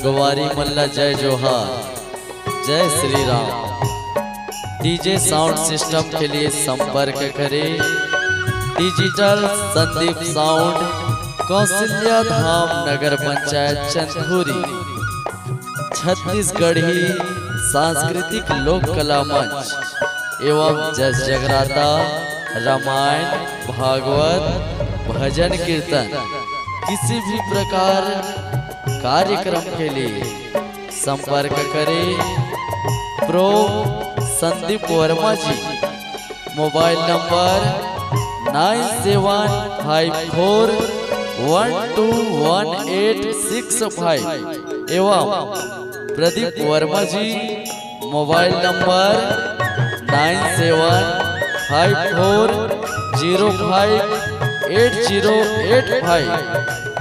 संगवारी मल्ला जय जोहार, जय Shri Ram. DJ sound system के लिए संपर्क करें डिजिटल संदीप साउंड, कौशल्या धाम, नगर पंचायत चंदूरी, छत्तीसगढ़ी सांस्कृतिक लोक कला मंच एवं जस जगराता, रामायण, भागवत, भजन कीर्तन किसी भी प्रकार कार्यक्रम के लिए संपर्क करें प्रो संदीप वर्मा जी। मोबाइल नंबर 9754121865 एवं प्रदीप वर्मा जी मोबाइल नंबर 9754058085।